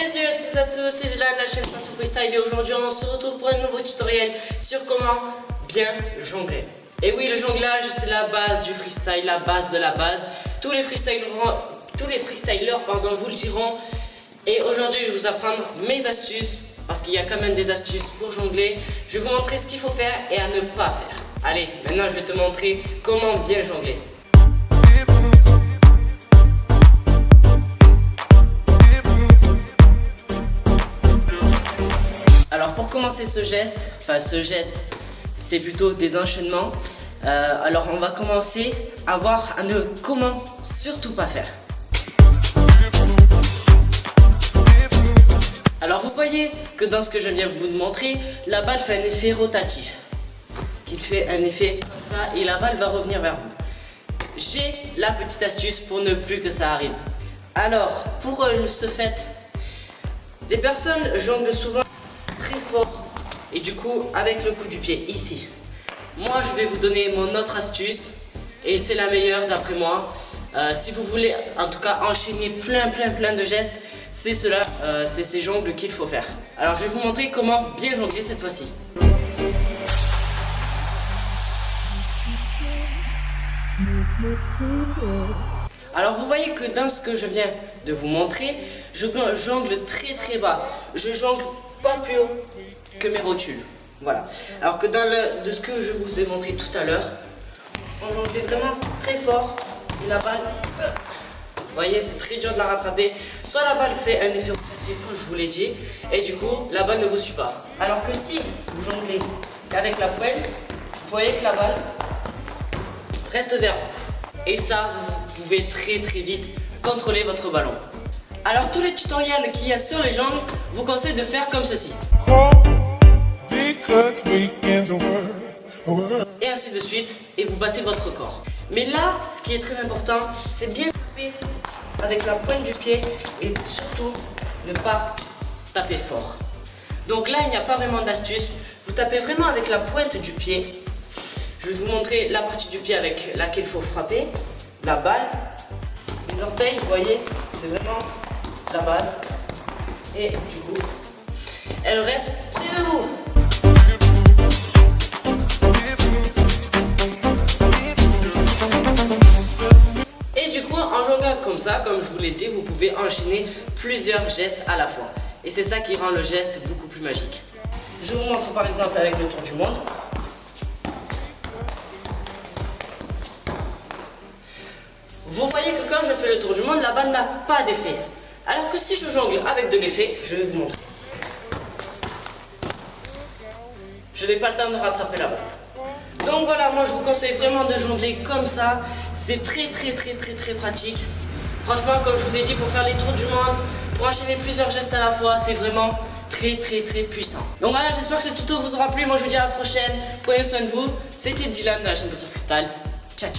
salut à tous et à tous, c'est Dylan de la chaîne Passion Freestyle et aujourd'hui on se retrouve pour un nouveau tutoriel sur comment bien jongler. Et oui, le jonglage c'est la base du freestyle, la base de la base. Tous les freestylers vous le diront. Et aujourd'hui je vais vous apprendre mes astuces parce qu'il y a quand même des astuces pour jongler. Je vais vous montrer ce qu'il faut faire et à ne pas faire. Allez, maintenant je vais te montrer comment bien jongler. Alors pour commencer ce geste, c'est plutôt des enchaînements. Alors on va commencer à voir comment surtout pas faire. Alors vous voyez que dans ce que je viens de vous montrer, la balle fait un effet rotatif. Il fait un effet comme ça et la balle va revenir vers vous. J'ai la petite astuce pour ne plus que ça arrive. Alors pour ce fait, les personnes jonglent souvent très fort et du coup avec le coup du pied ici. Moi je vais vous donner mon autre astuce et c'est la meilleure d'après moi. Si vous voulez en tout cas enchaîner plein de gestes, c'est cela, c'est ces jongles qu'il faut faire. Alors je vais vous montrer comment bien jongler cette fois-ci. Alors vous voyez que dans ce que je viens de vous montrer, je jongle très bas. Je jongle pas plus haut que mes rotules. Voilà. Alors que de ce que je vous ai montré tout à l'heure, on jonglait vraiment très fort et la balle, vous voyez, c'est très dur de la rattraper. Soit la balle fait un effet rotatif comme je vous l'ai dit, et du coup la balle ne vous suit pas. Alors que si vous jonglez qu'avec la poêle, vous voyez que la balle reste vers vous. Et ça, vous pouvez très vite contrôler votre ballon. Alors tous les tutoriels qu'il y a sur les jongles, vous conseille de faire comme ceci. Et ainsi de suite, et vous battez votre record. Mais là, ce qui est très important, c'est bien taper avec la pointe du pied et surtout ne pas taper fort. Donc là, il n'y a pas vraiment d'astuce. Vous tapez vraiment avec la pointe du pied. Je vais vous montrer la partie du pied avec laquelle il faut frapper. La balle, les orteils, vous voyez, c'est vraiment la base. Et du coup, elle reste près de vous. Et du coup, en jonglant comme ça, comme je vous l'ai dit, vous pouvez enchaîner plusieurs gestes à la fois. Et c'est ça qui rend le geste beaucoup plus magique. Je vous montre par exemple avec le tour du monde. Vous voyez que quand je fais le tour du monde, la balle n'a pas d'effet. Alors que si je jongle avec de l'effet, je vais vous montrer. Je n'ai pas le temps de rattraper la balle. Donc voilà, moi je vous conseille vraiment de jongler comme ça. C'est très pratique. Franchement, comme je vous ai dit, pour faire les tours du monde, pour enchaîner plusieurs gestes à la fois, c'est vraiment très puissant. Donc voilà, j'espère que ce tuto vous aura plu. Moi je vous dis à la prochaine. Prenez soin de vous. C'était Dylan de la chaîne Passion Freestyle. Ciao.